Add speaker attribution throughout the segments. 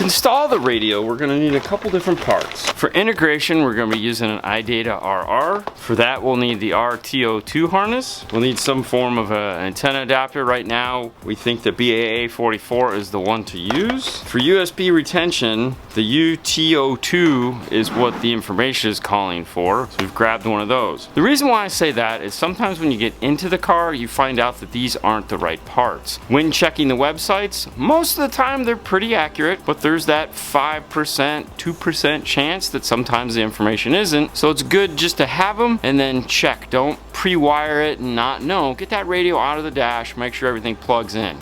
Speaker 1: To install the radio, we're gonna need a couple different parts. For integration, we're gonna be using an iData RR. For that, we'll need the RTO2 harness. We'll need some form of an antenna adapter. Right now, we think the BAA44 is the one to use. For USB retention, the UTO2 is what the information is calling for. So we've grabbed one of those. The reason why I say that is sometimes when you get into the car, you find out that these aren't the right parts. When checking the websites, most of the time they're pretty accurate, but there's that 5%, 2% chance that sometimes the information isn't. So it's good just to have them and then check. Don't pre-wire it and not know. Get that radio out of the dash, make sure everything plugs in.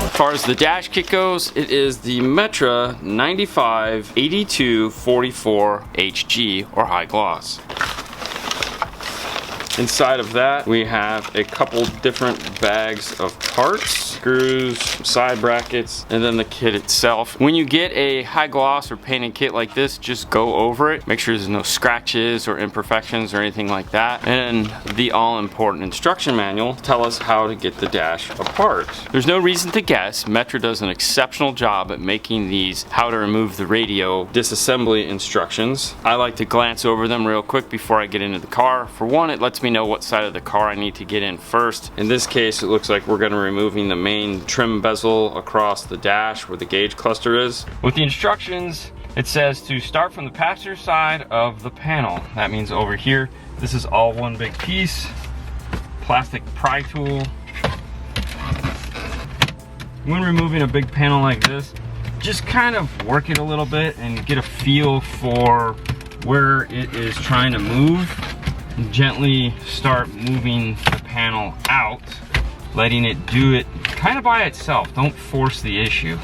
Speaker 1: As far as the dash kit goes, it is the Metra 958244 HG or high gloss. Inside of that, we have a couple different bags of parts, screws, side brackets, and then the kit itself. When you get a high gloss or painted kit like this, just go over it. Make sure there's no scratches or imperfections or anything like that. And the all-important instruction manual to tell us how to get the dash apart. There's no reason to guess. Metra does an exceptional job at making these how to remove the radio disassembly instructions. I like to glance over them real quick before I get into the car. For one, it lets me know what side of the car I need to get in first. In this case, it looks like we're going to be removing the main trim bezel across the dash where the gauge cluster is. With the instructions, it says to start from the passenger side of the panel. That means over here. This is all one big piece. Plastic pry tool. When removing a big panel like this, just kind of work it a little bit and get a feel for where it is trying to move. Gently start moving the panel out, letting it do it kind of by itself. Don't force the issue.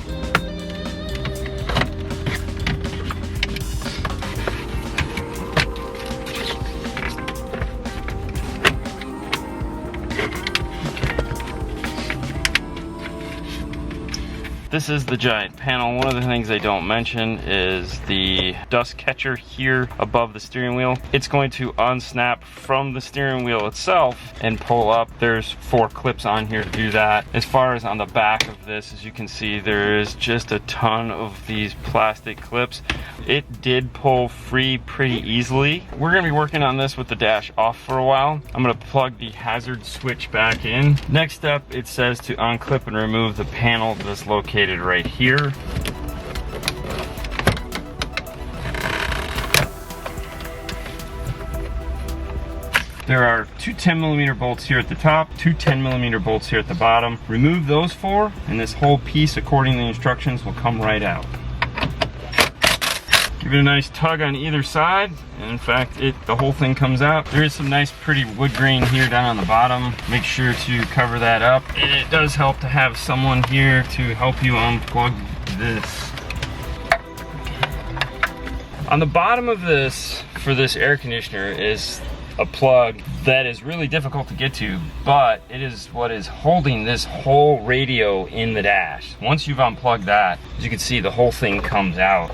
Speaker 1: This is the giant panel. One of the things they don't mention is the dust catcher here above the steering wheel. It's going to unsnap from the steering wheel itself and pull up. There's 4 clips on here to do that. As far as on the back of this, as you can see, there is just a ton of these plastic clips. It did pull free pretty easily. We're gonna be working on this with the dash off for a while. I'm gonna plug the hazard switch back in. Next up, it says to unclip and remove the panel that's located right here. There are 2 10mm bolts here at the top, 2 10mm bolts here at the bottom. Remove those 4, and this whole piece, according to the instructions, will come right out. Give it a nice tug on either side, and in fact, the whole thing comes out. There is some nice pretty wood grain here down on the bottom. Make sure to cover that up. And it does help to have someone here to help you unplug this. On the bottom of this, for this air conditioner, is a plug that is really difficult to get to, but it is what is holding this whole radio in the dash. Once you've unplugged that, as you can see, the whole thing comes out.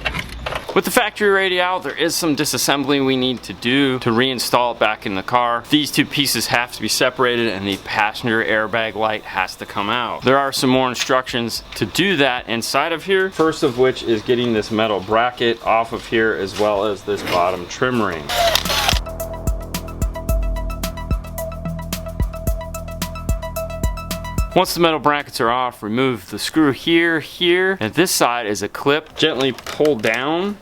Speaker 1: With the factory radio out, there is some disassembly we need to do to reinstall it back in the car. These 2 pieces have to be separated and the passenger airbag light has to come out. There are some more instructions to do that inside of here. First of which is getting this metal bracket off of here as well as this bottom trim ring. Once the metal brackets are off, remove the screw here, and this side is a clip. Gently pull down.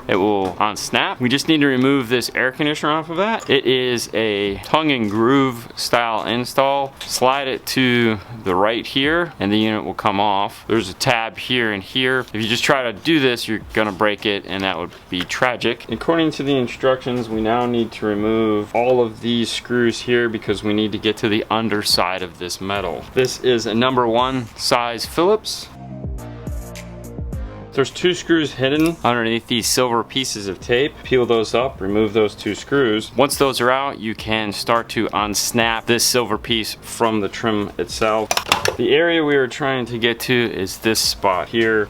Speaker 1: It will unsnap. We just need to remove this air conditioner off of that. It is a tongue and groove style install. Slide it to the right here and the unit will come off. There's a tab here and here. If you just try to do this, you're gonna break it and that would be tragic. According to the instructions, we now need to remove all of these screws here because we need to get to the underside of this metal. This is a number 1 size Phillips. There's 2 screws hidden underneath these silver pieces of tape. Peel those up, remove those 2 screws. Once those are out, you can start to unsnap this silver piece from the trim itself. The area we were trying to get to is this spot here.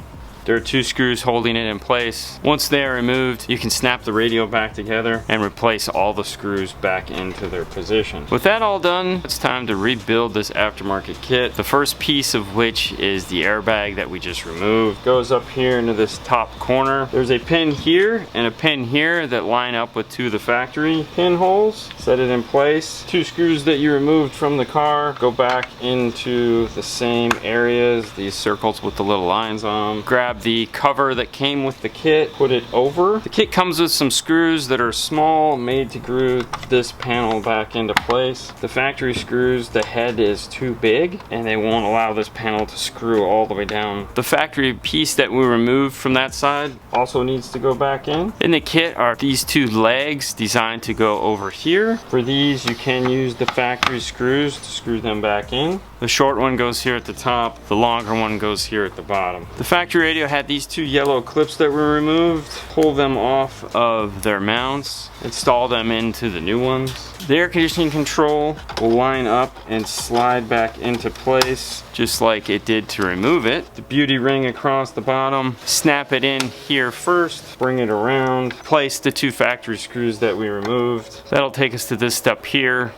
Speaker 1: there are 2 screws holding it in place. Once they are removed, you can snap the radio back together and replace all the screws back into their position. With that all done, it's time to rebuild this aftermarket kit. The first piece of which is the airbag that we just removed. Goes up here into this top corner. There's a pin here and a pin here that line up with 2 of the factory pinholes. Set it in place. 2 screws that you removed from the car go back into the same areas, these circles with the little lines on them. Grab the cover that came with the kit, put it over. The kit comes with some screws that are small, made to glue this panel back into place. The factory screws, the head is too big and they won't allow this panel to screw all the way down. The factory piece that we removed from that side also needs to go back in. In the kit are these 2 legs designed to go over here. For these, you can use the factory screws to screw them back in. The short one goes here at the top, the longer one goes here at the bottom. The factory radio had these 2 yellow clips that were removed. Pull them off of their mounts, install them into the new ones. The air conditioning control will line up and slide back into place just like it did to remove it. The beauty ring across the bottom, snap it in here first, bring it around, place the 2 factory screws that we removed. That'll take us to this step here.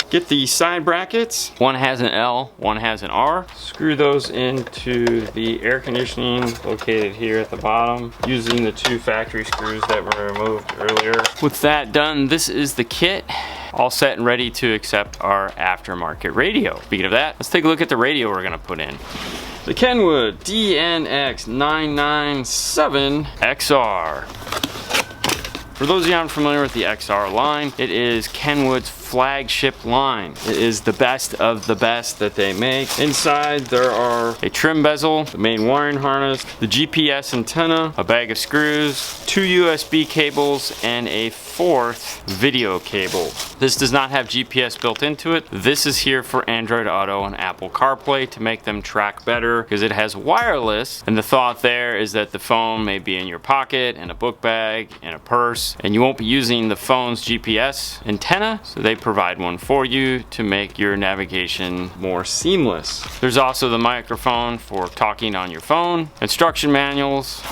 Speaker 1: Get the side brackets. One has an L, one has an R. Screw those into the air conditioning located here at the bottom using the 2 factory screws that were removed earlier. With that done, this is the kit. All set and ready to accept our aftermarket radio. Speaking of that, let's take a look at the radio we're gonna put in. The Kenwood DNX997XR. For those of you unfamiliar with the XR line, it is Kenwood's flagship line. It is the best of the best that they make. Inside there are a trim bezel, the main wiring harness, the GPS antenna, a bag of screws, 2 USB cables, and a 4th video cable. This does not have GPS built into it. This is here for Android Auto and Apple CarPlay to make them track better because it has wireless, and the thought there is that the phone may be in your pocket, in a book bag, in a purse, and you won't be using the phone's GPS antenna, so they provide one for you to make your navigation more seamless. There's also the microphone for talking on your phone, instruction manuals,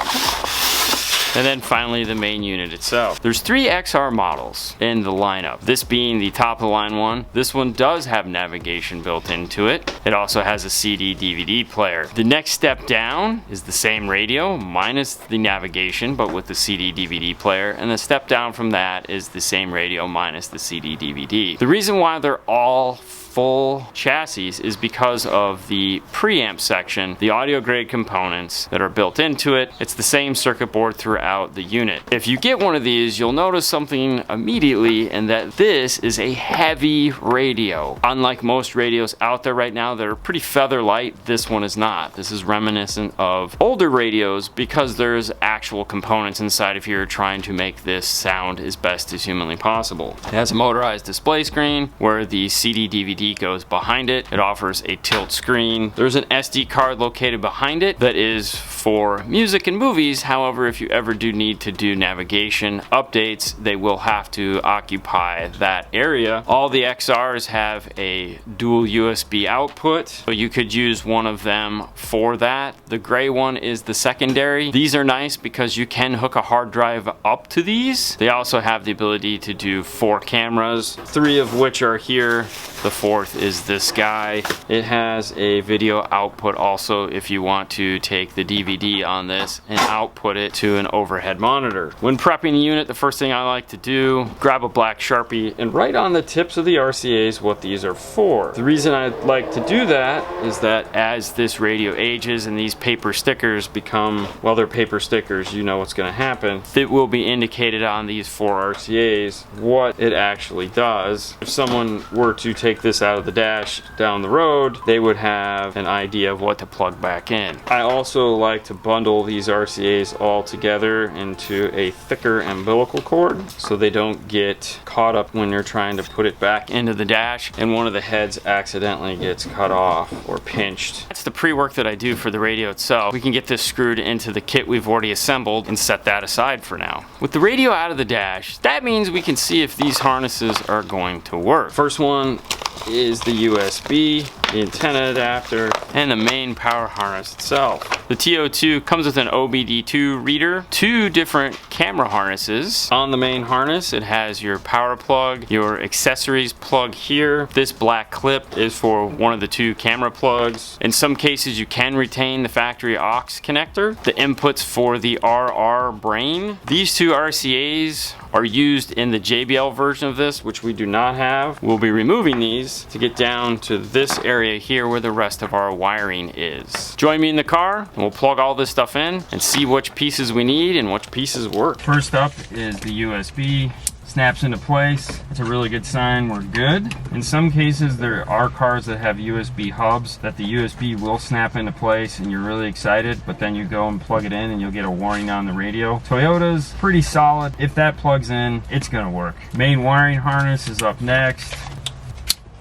Speaker 1: and then finally the main unit itself. There's 3 XR models in the lineup, this being the top of the line one. This one does have navigation built into it. It also has a CD DVD player. The next step down is the same radio minus the navigation but with the CD DVD player, and the step down from that is the same radio minus the CD DVD. The reason why they're all full chassis is because of the preamp section, the audio grade components that are built into it. It's the same circuit board throughout the unit. If you get one of these, you'll notice something immediately, and that this is a heavy radio. Unlike most radios out there right now that are pretty feather light, this one is not. This is reminiscent of older radios because there's actual components inside if you're trying to make this sound as best as humanly possible. It has a motorized display screen where the CD DVD goes behind it. It offers a tilt screen. There's an SD card located behind it that is for music and movies. However, if you ever do need to do navigation updates, they will have to occupy that area. All the XRs have a dual USB output, so you could use one of them for that. The gray one is the secondary. These are nice because you can hook a hard drive up to these. They also have the ability to do 4 cameras, 3 of which are here. The 4th is this guy. It has a video output also if you want to take the DVD on this and output it to an overhead monitor. When prepping the unit, the first thing I like to do, grab a black Sharpie and write on the tips of the RCAs what these are for. The reason I like to do that is that as this radio ages and these paper stickers become, well, they're paper stickers, you know what's going to happen. It will be indicated on these 4 RCAs what it actually does. If someone were to take this out of the dash down the road, they would have an idea of what to plug back in. I also like to bundle these RCAs all together into a thicker umbilical cord so they don't get caught up when you're trying to put it back into the dash and one of the heads accidentally gets cut off or pinched. That's the pre-work that I do for the radio itself. We can get this screwed into the kit we've already assembled and set that aside for now. With the radio out of the dash, that means we can see if these harnesses are going to work. First one is the USB, the antenna adapter, and the main power harness itself. The TO2 comes with an OBD2 reader, 2 different camera harnesses. On the main harness, it has your power plug, your accessories plug here. This black clip is for one of the 2 camera plugs. In some cases, you can retain the factory aux connector. The inputs for the RR brain. These 2 RCAs are used in the JBL version of this, which we do not have. We'll be removing these to get down to this area here where the rest of our wiring is. Join me in the car and we'll plug all this stuff in and see which pieces we need and which pieces work. First up is the USB. Snaps into place. It's a really good sign we're good. In some cases, there are cars that have USB hubs that the USB will snap into place and you're really excited, but then you go and plug it in and you'll get a warning on the radio. Toyota's pretty solid. If that plugs in, it's gonna work. Main wiring harness is up next.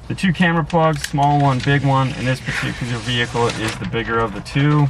Speaker 1: The 2 camera plugs, small one, big one. In this particular vehicle, it is the bigger of the 2.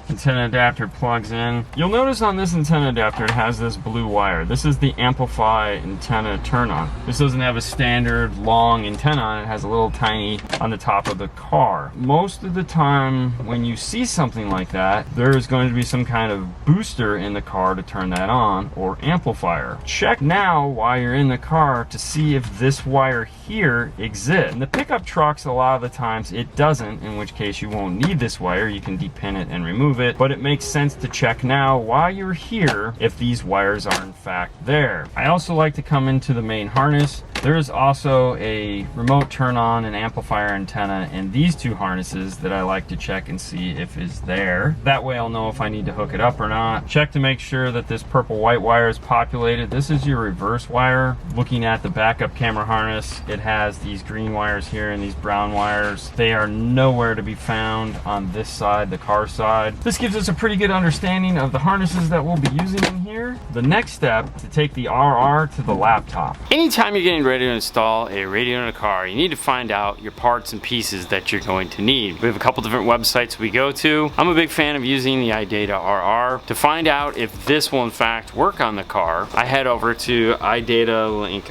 Speaker 1: Antenna adapter plugs in. You'll notice on this antenna adapter it has this blue wire. This is the amplify antenna turn on. This doesn't have a standard long antenna on it. It has a little tiny on the top of the car. Most of the time when you see something like that, there is going to be some kind of booster in the car to turn that on, or amplifier. Check now while you're in the car to see if this wire here exists. In the pickup trucks, a lot of the times it doesn't, in which case you won't need this wire. You can depin it and remove it, but it makes sense to check now while you're here if these wires are in fact there. I also like to come into the main harness. There is also a remote turn on and amplifier antenna in these 2 harnesses that I like to check and see if is there. That way I'll know if I need to hook it up or not. Check to make sure that this purple white wire is populated. This is your reverse wire. Looking at the backup camera harness, it has these green wires here and these brown wires. They are nowhere to be found on this side, the car side. This gives us a pretty good understanding of the harnesses that we'll be using in here. The next step is to take the RR to the laptop. Anytime you're getting ready to install a radio in a car, you need to find out your parts and pieces that you're going to need. We have a couple different websites we go to. I'm a big fan of using the iData RR. To find out if this will in fact work on the car, I head over to idatalink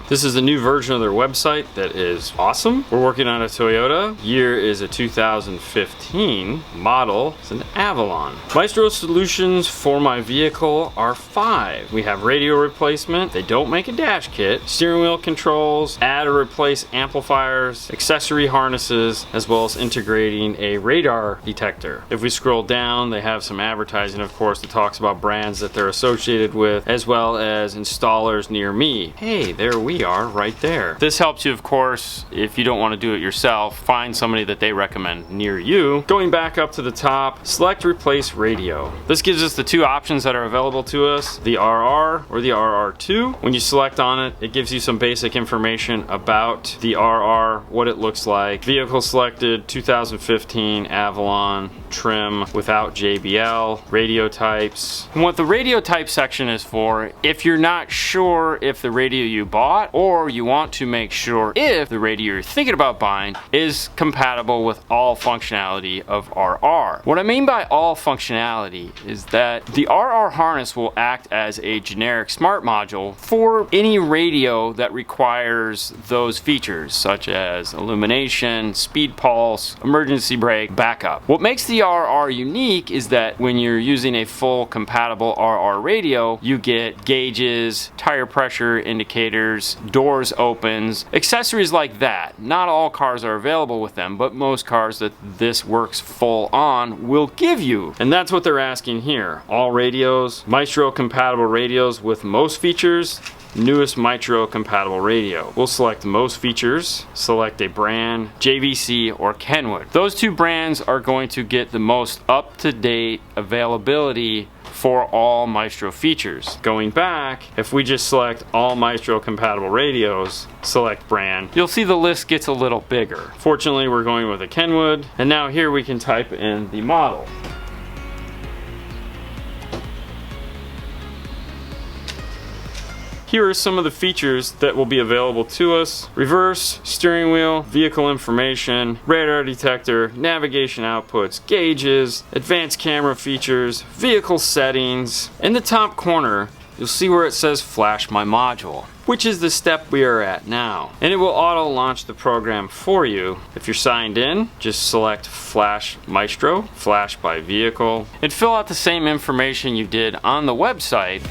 Speaker 1: This is a new version of their website that is awesome. We're working on a Toyota. Year is a 2015. Model is an Avalon. Maestro solutions for my vehicle are 5. We have radio replacement. They don't make a dash kit. Steering wheel controls, add or replace amplifiers, accessory harnesses, as well as integrating a radar detector. If we scroll down, they have some advertising, of course, that talks about brands that they're associated with, as well as installers near me. Hey, there we are right there. This helps you, of course, if you don't want to do it yourself, find somebody that they recommend near you. Going back up to the top, select replace radio. This gives us the 2 options that are available to us, the RR or the RR2. When you select on it, it gives you some basic information about the RR, what it looks like. Vehicle selected, 2015 Avalon, trim without JBL, radio types. And what the radio type section is for, if you're not sure if the radio you bought or you want to make sure if the radio you're thinking about buying is compatible with all functionality of RR. What I mean by all functionality is that the RR harness will act as a generic smart module for any radio that requires those features, such as illumination, speed pulse, emergency brake, backup. What makes the RR unique is that when you're using a full compatible RR radio, you get gauges, tire pressure indicators, doors opens, accessories like that. Not all cars are available with them, but most cars that this works full on will give you. And that's what they're asking here. All radios, Maestro compatible radios with most features, newest Maestro compatible radio. We'll select most features, select a brand, JVC or Kenwood. Those 2 brands are going to get the most up-to-date availability for all Maestro features. Going back, if we just select all Maestro compatible radios, select brand, you'll see the list gets a little bigger. Fortunately, we're going with a Kenwood, and now here we can type in the model. Here are some of the features that will be available to us. Reverse, steering wheel, vehicle information, radar detector, navigation outputs, gauges, advanced camera features, vehicle settings. In the top corner, you'll see where it says flash my module. which is the step we are at now. And it will auto launch the program for you. If you're signed in, just select Flash Maestro, Flash by Vehicle, and fill out the same information you did on the website.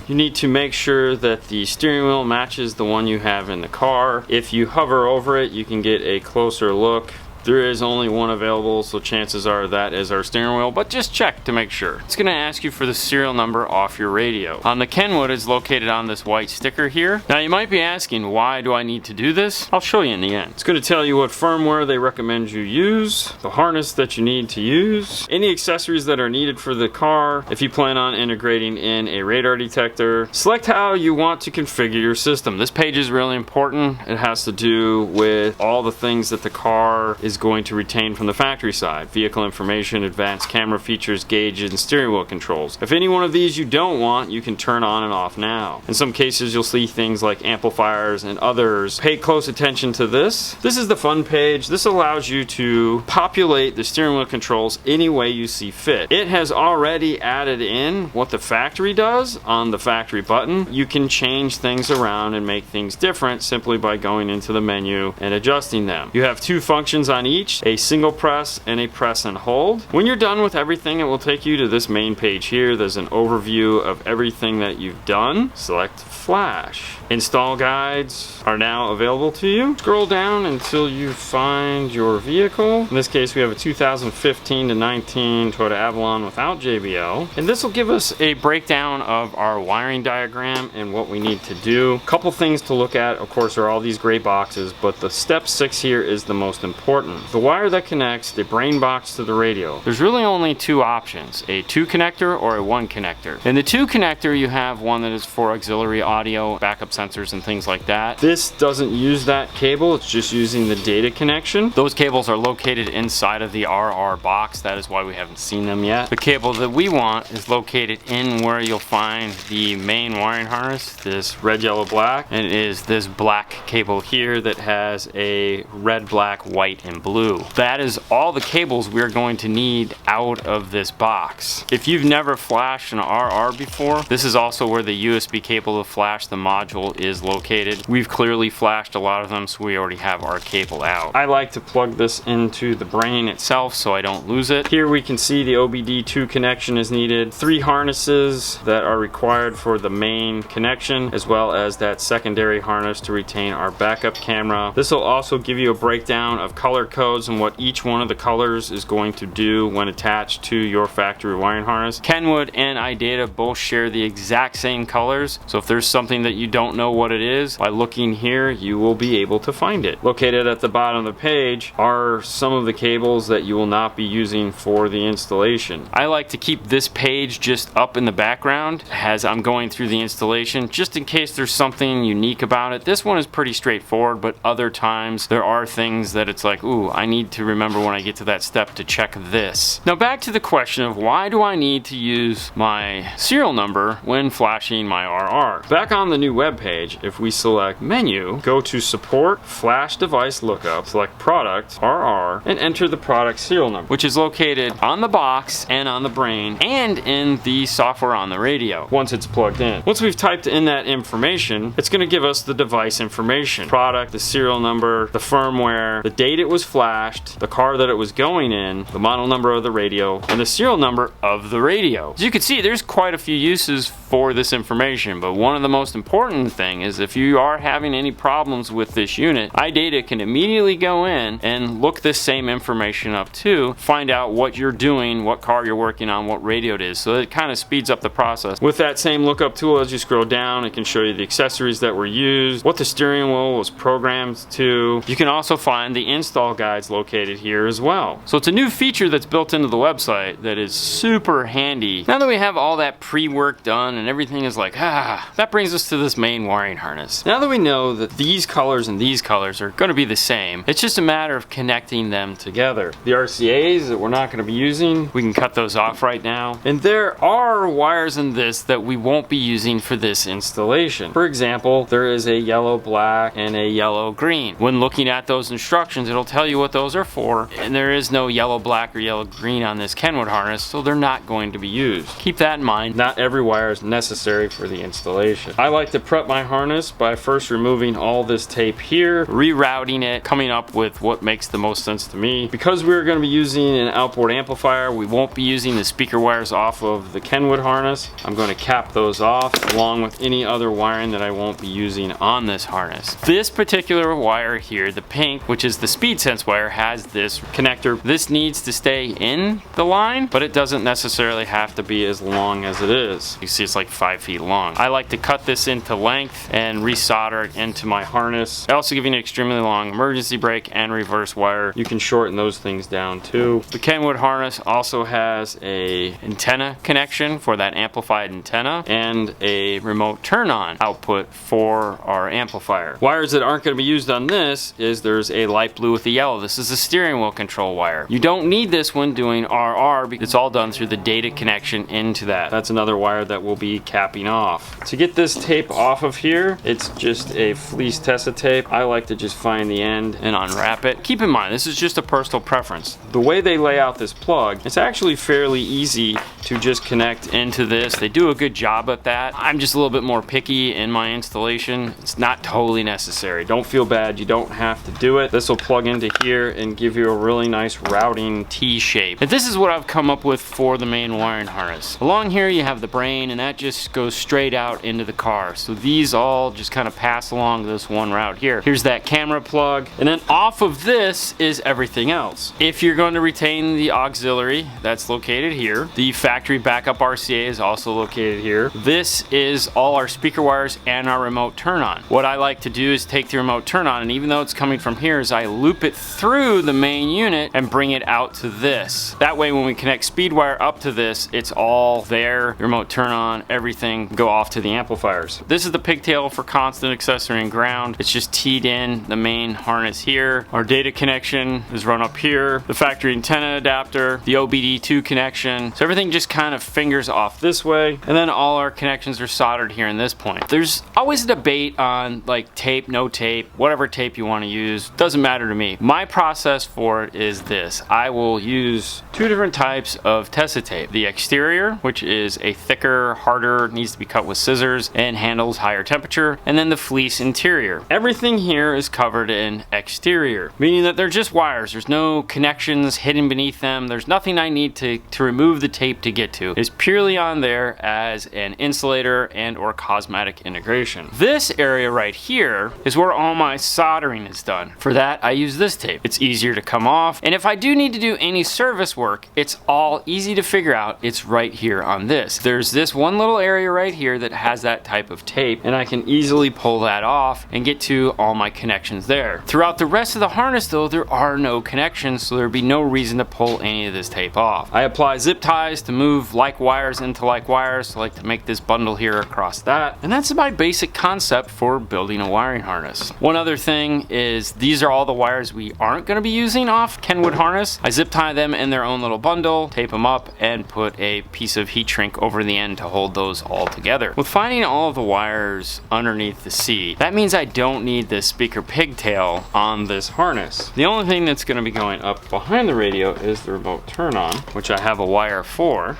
Speaker 1: You need to make sure that the steering wheel matches the one you have in the car. If you hover over it, you can get a closer look. There is only one available, so chances are that is our steering wheel, but just check to make sure. It's gonna ask you for the serial number off your radio. The Kenwood is located on this white sticker here. Now you might be asking, why do I need to do this? I'll show you in the end. It's gonna tell you what firmware they recommend you use, the harness that you need to use, any accessories that are needed for the car, if you plan on integrating in a radar detector. Select how you want to configure your system. This page is really important. It has to do with all the things that the car is going to retain from the factory side. Vehicle information, advanced camera features, gauges, and steering wheel controls. If any one of these you don't want, you can turn on and off now. In some cases you'll see things like amplifiers and others. Pay close attention to this. This is the fun page. This allows you to populate the steering wheel controls any way you see fit. It has already added in what the factory does on the factory button. You can change things around and make things different simply by going into the menu and adjusting them. You have two functions on each, a single press and a press and hold. When you're done with everything, it will take you to this main page here. There's an overview of everything that you've done. Select Flash. Install guides are now available to you. Scroll down until you find your vehicle. In this case, we have a 2015 to 19 Toyota Avalon without JBL. And this will give us a breakdown of our wiring diagram and what we need to do. A couple things to look at, of course, are all these gray boxes, but the step 6 here is the most important. The wire that connects the brain box to the radio. There's really only two options, a 2 connector or a 1 connector. In the 2 connector, you have one that is for auxiliary audio, backup sensors, and things like that. This doesn't use that cable, it's just using the data connection. Those cables are located inside of the RR box, that is why we haven't seen them yet. The cable that we want is located in where you'll find the main wiring harness, this red, yellow, black, and it is this black cable here that has a red, black, white, and blue. That is all the cables we're going to need out of this box. If you've never flashed an RR before, this is also where the USB cable to flash the module is located. We've clearly flashed a lot of them, so we already have our cable out. I like to plug this into the brain itself so I don't lose it. Here we can see the OBD2 connection is needed. 3 harnesses that are required for the main connection, as well as that secondary harness to retain our backup camera. This will also give you a breakdown of color codes and what each one of the colors is going to do when attached to your factory wiring harness. Kenwood and iData both share the exact same colors, so if there's something that you don't know what it is, by looking here you will be able to find it. Located at the bottom of the page are some of the cables that you will not be using for the installation. I like to keep this page just up in the background as I'm going through the installation, just in case there's something unique about it. This one is pretty straightforward, but other times there are things that it's like, ooh, I need to remember when I get to that step to check this. Now back to the question of why do I need to use my serial number when flashing my RR? Back on the new web page, if we select menu, go to support, flash device lookup, select product, RR, and enter the product serial number, which is located on the box and on the brain and in the software on the radio once it's plugged in. Once we've typed in that information, it's going to give us the device information, product, the serial number, the firmware, the date it was flashed, the car that it was going in, the model number of the radio, and the serial number of the radio. As you can see, there's quite a few uses for this information, but one of the most important thing is if you are having any problems with this unit, iData can immediately go in and look this same information up too, find out what you're doing, what car you're working on, what radio it is, so it kind of speeds up the process. With that same lookup tool, as you scroll down, it can show you the accessories that were used, what the steering wheel was programmed to. You can also find the install guides located here as well. So it's a new feature that's built into the website that is super handy. Now that we have all that pre-work done and everything is like, that brings us to this main wiring harness. Now that we know that these colors and these colors are going to be the same, it's just a matter of connecting them together. The RCAs that we're not going to be using, we can cut those off right now. And there are wires in this that we won't be using for this installation. For example, there is a yellow black and a yellow green. When looking at those instructions, it'll tell tell you what those are for, and there is no yellow black or yellow green on this Kenwood harness, so they're not going to be used. Keep that in mind. Not every wire is necessary for the installation. I like to prep my harness by first removing all this tape here, rerouting it, coming up with what makes the most sense to me. Because we're going to be using an outboard amplifier, we won't be using the speaker wires off of the Kenwood harness. I'm going to cap those off along with any other wiring that I won't be using on this harness. This particular wire here, the pink, which is the speed sense wire, has this connector. This needs to stay in the line, but it doesn't necessarily have to be as long as it is. You see it's like 5 feet long. I like to cut this into length and resolder it into my harness. I also give you an extremely long emergency brake and reverse wire. You can shorten those things down too. The Kenwood harness also has a antenna connection for that amplified antenna and a remote turn on output for our amplifier. Wires that aren't going to be used on this is there's a light blue with a yellow. This is a steering wheel control wire. You don't need this when doing RR because it's all done through the data connection into that. That's another wire that we'll be capping off. To get this tape off of here, it's just a fleece Tessa tape. I like to just find the end and unwrap it. Keep in mind, this is just a personal preference. The way they lay out this plug, it's actually fairly easy to just connect into this. They do a good job at that. I'm just a little bit more picky in my installation. It's not totally necessary. Don't feel bad, you don't have to do it. This will plug into here and give you a really nice routing T shape. And this is what I've come up with for the main wiring harness. Along here you have the brain, and that just goes straight out into the car. So these all just kind of pass along this one route here. Here's that camera plug, and then off of this is everything else. If you're going to retain the auxiliary, that's located here. The factory backup RCA is also located here. This is all our speaker wires and our remote turn on. What I like to do is take the remote turn on, and even though it's coming from here, is I loop it through the main unit and bring it out to this. That way when we connect speed wire up to this, it's all there. The remote turn on, everything go off to the amplifiers. This is the pigtail for constant, accessory, and ground. It's just teed in the main harness here. Our data connection is run up here. The factory antenna adapter, the OBD2 connection. So everything just kind of fingers off this way. And then all our connections are soldered here in this point. There's always a debate on like tape, no tape, whatever tape you want to use. Doesn't matter to me. My process for it is this. I will use two different types of Tessa tape. The exterior, which is a thicker, harder, needs to be cut with scissors and handles higher temperature, and then the fleece interior. Everything here is covered in exterior, meaning that they're just wires. There's no connections hidden beneath them. There's nothing I need to remove the tape to get to. It's purely on there as an insulator and or cosmetic integration. This area right here is where all my soldering is done. For that, I use this tape. It's easier to come off, and if I do need to do any service work, it's all easy to figure out. It's right here on this. There's this one little area right here that has that type of tape, and I can easily pull that off and get to all my connections there. Throughout the rest of the harness though, there are no connections, so there'd be no reason to pull any of this tape off. I apply zip ties to move like wires into like wires, so I like to make this bundle here across that. And that's my basic concept for building a wiring harness. One other thing is these are all the wires we aren't going to be using off Kenwood harness. I zip tie them in their own little bundle, tape them up, and put a piece of heat shrink over the end to hold those all together. With finding all of the wires underneath the seat, that means I don't need this speaker pigtail on this harness. The only thing that's going to be going up behind the radio is the remote turn on, which I have a wire for.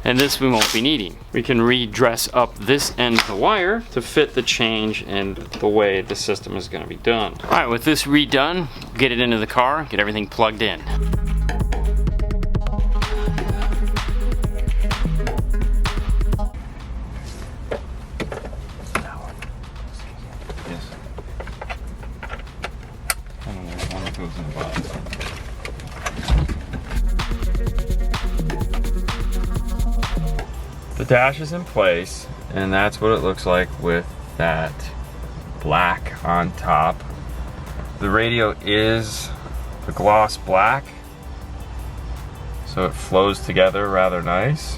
Speaker 1: And this we won't be needing. We can redress up this end of the wire to fit the change and the way the system is going to be done. All right, with this redone, get it into the car, get everything plugged in. The dash is in place, and that's what it looks like with that black on top. The radio is a gloss black, so it flows together rather nice.